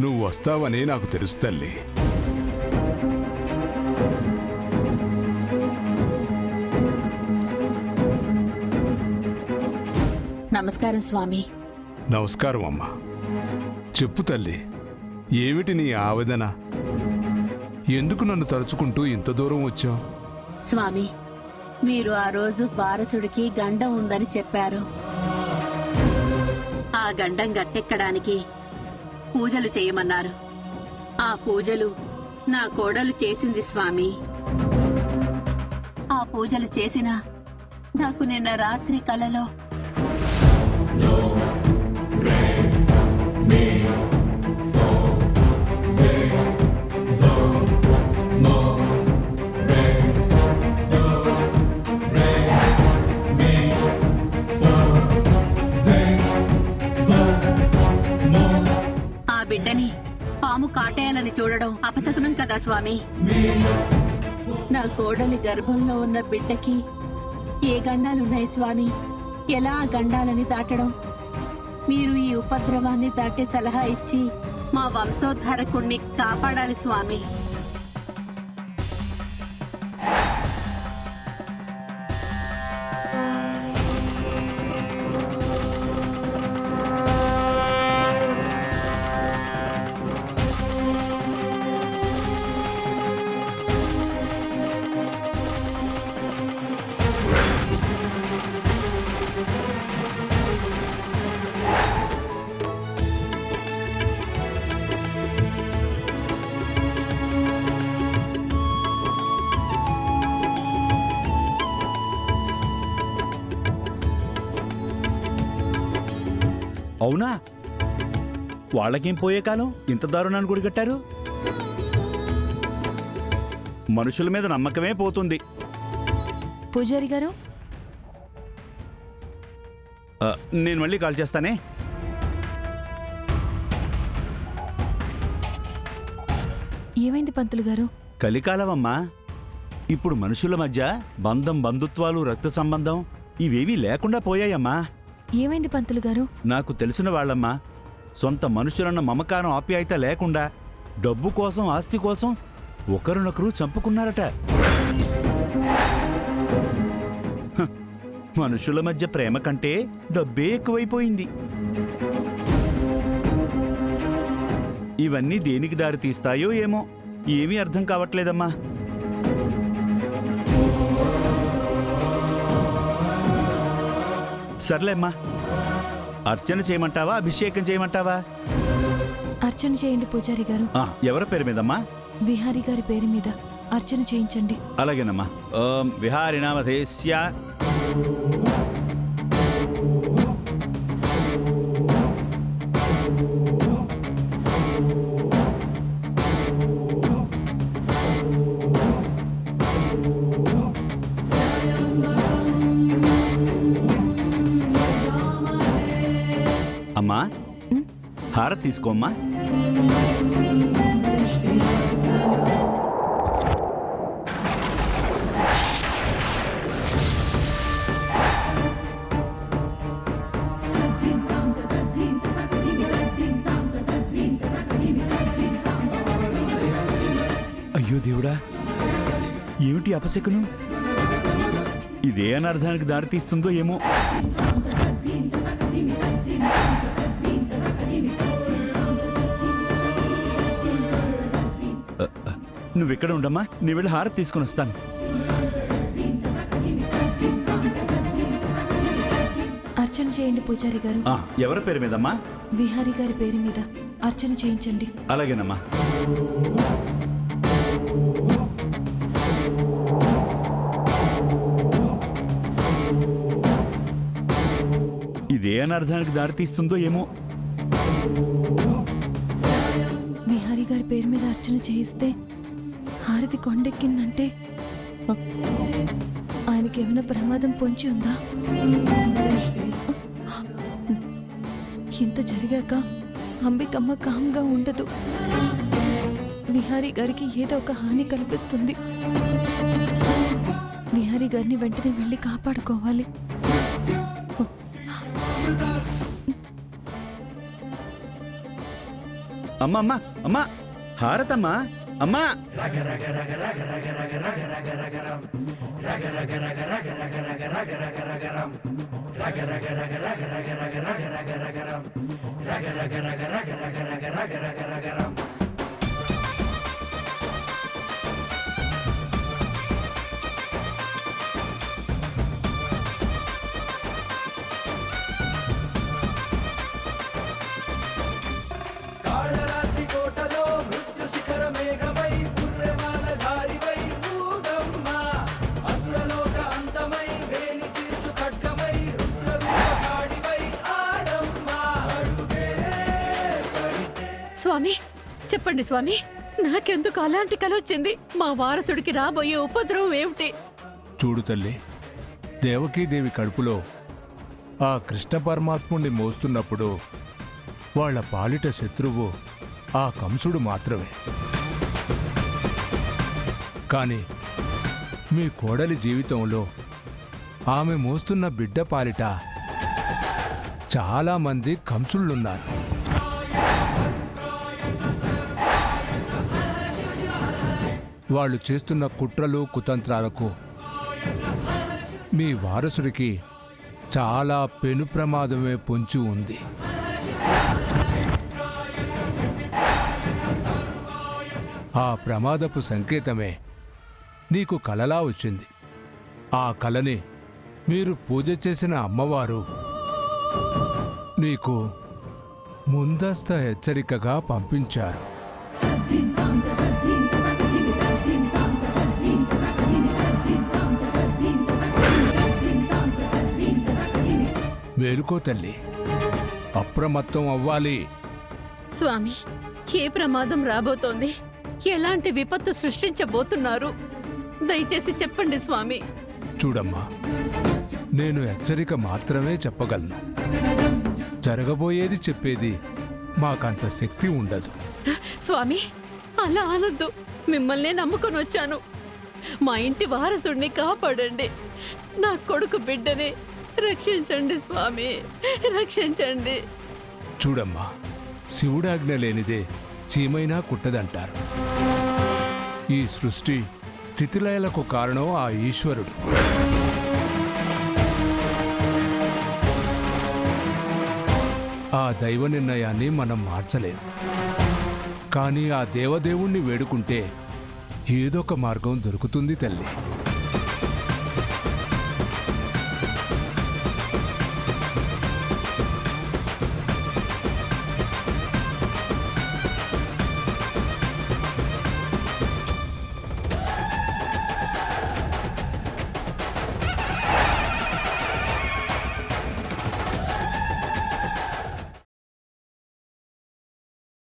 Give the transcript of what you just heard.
నువ్వు వస్తావని నాకు తెలుసు తల్లి. నమస్కారం స్వామి. నమస్కారం అమ్మా. చెప్పు తల్లి, ఏమిటి నీ ఆవేదన? ఎందుకు నన్ను తలుచుకుంటూ ఇంత దూరం వచ్చావు? స్వామి, మీరు ఆ రోజు వారసుడికి గండం ఉందని చెప్పారు. ఆ గండం గట్టెక్కడానికి పూజలు చేయమన్నారు. ఆ పూజలు నా కోడలు చేసింది స్వామి. ఆ పూజలు చేసినా నాకు నిన్న రాత్రి కలలో బిడ్డని పాము కాటేయాలని చూడడం అపశకునం కదా స్వామి. నా కోడలి గర్భంలో ఉన్న బిడ్డకి ఏ గండాలున్నాయి స్వామి? ఎలా ఆ గండాలని దాటడం? మీరు ఈ ఉపద్రవాన్ని దాటే సలహా ఇచ్చి మా వంశోద్ధారకుణ్ణి కాపాడాలి స్వామి. అవునా? వాళ్ళకేం పోయే కాలం ఇంత దారుణాన్ని గుడిగట్టారు? మనుషుల మీద నమ్మకమే పోతుంది. పూజారి గారు, నేను మళ్ళీ కాల్ చేస్తానే. ఏమైంది పంతులు గారు? కలికాలమమ్మా. ఇప్పుడు మనుషుల మధ్య బంధం, బంధుత్వాలు, రక్త సంబంధం ఇవేవీ లేకుండా పోయాయమ్మా. ఏమైంది పంతులు గారు? నాకు తెలిసిన వాళ్ళమ్మా, సొంత మనుషులన్న మమకారం, ఆప్యాయత లేకుండా డబ్బు కోసం, ఆస్తి కోసం ఒకరినొకరు చంపుకున్నారట. మనుషుల మధ్య ప్రేమ కంటే డబ్బే ఎక్కువైపోయింది. ఇవన్నీ దేనికి దారి తీస్తాయో ఏమో, ఏమీ అర్థం కావట్లేదమ్మా. సర్లేమ్మా, అర్చన చేయమంటావా, అభిషేకం చేయమంటావా? అర్చన చేయండి పూజారి గారు. ఎవరి పేరు మీదమ్మా? విహారీ గారి పేరు మీద అర్చన చేయించండి. అలాగేనమ్మా. ఓం విహారి నామధేస్య. అమ్మా, హారతి తీసుకోమ్మా. అయ్యో దేవుడా, ఏమిటి అపశకునం? ఇదే అనర్థానికి దారితీస్తుందో ఏమో. నువ్వెక్కడ ఉండమ్మా, నీ వెళ్ళి హారతి తీసుకుని వస్తాను. అర్చన చేయండి పూజారి గారు. ఎవరి పేరు మీదమ్మా? విహారీ గారి పేరు మీద అర్చన చేయించండి. అలాగేనమ్మా. ఇదే అనర్థానికి దారితీస్తుందో ఏమో. విహారీ గారి పేరు మీద అర్చన చేయిస్తే హారతి కొండెక్కిందంటే ఆయనకి ఏమైనా ప్రమాదం పొంచి ఉందా? ఇంత జరిగాక అంబికమ్మ కామ్గా ఉండదు. విహారీ గారికి ఏదో ఒక హాని కల్పిస్తుంది. విహారీ గారిని వెంటనే వెళ్ళి కాపాడుకోవాలి. అమ్మా అమ్మా అమ్మా హారతమ్మా అమ్మా కాళరాత్రి కోటలో మృత్యు శిఖర మేఘమై పుర్రెమాల ధారివై ఊగమ్మ అసురలోక అంతమై వేలి చీల్చు ఖడ్గమై రుద్రరూపకాడివై ఆడమ్మ అడుగే పడితే స్వామి చెప్పండి స్వామి, నాకెందుకు అలాంటి కల వచ్చింది? మా వారసుడికి రాబోయే ఉపద్రవం ఏమిటి? చూడు తల్లి, దేవకీదేవి కడుపులో ఆ కృష్ణ పరమాత్ముణ్ణి మోస్తున్నప్పుడు వాళ్ళ పాలిట శత్రువు ఆ కంసుడు మాత్రమే. కాని మీ కోడలి జీవితంలో ఆమె మోస్తున్న బిడ్డ పాలిట చాలామంది కంసుళ్ళున్నారు. వాళ్ళు చేస్తున్న కుట్రలు కుతంత్రాలకు మీ వారసుడికి చాలా పెను ప్రమాదమే పొంచి ఉంది. ఆ ప్రమాదపు సంకేతమే నీకు కలలా వచ్చింది. ఆ కలని మీరు పూజ చేసిన అమ్మవారు నీకు ముందస్తు హెచ్చరికగా పంపించారు. మేలుకో తల్లి, అప్రమత్తం అవ్వాలి. స్వామి, ఏ ప్రమాదం రాబోతోంది? ఎలాంటి విపత్తు సృష్టించబోతున్నారు? దయచేసి చెప్పండి స్వామి. చూడమ్మా, నేను హెచ్చరిక మాత్రమే చెప్పగలను. జరగబోయేది చెప్పేది మాకంత శక్తి ఉండదు. స్వామి, అలా అనొద్దు. మిమ్మల్నే నమ్ముకొని వచ్చాను. మా ఇంటి వారసుడిని కాపాడండి. నా కొడుకు బిడ్డని రక్షించండి స్వామి, రక్షించండి. చూడమ్మా, శివుడాజ్ఞ లేనిదే చీమైనా కుట్టదంటారు. ఈ సృష్టి స్థితిలయలకు కారణం ఆ ఈశ్వరుడు. ఆ దైవ నిర్ణయాన్ని మనం మార్చలేం. కానీ ఆ దేవదేవుణ్ణి వేడుకుంటే ఏదొక మార్గం దొరుకుతుంది తల్లి.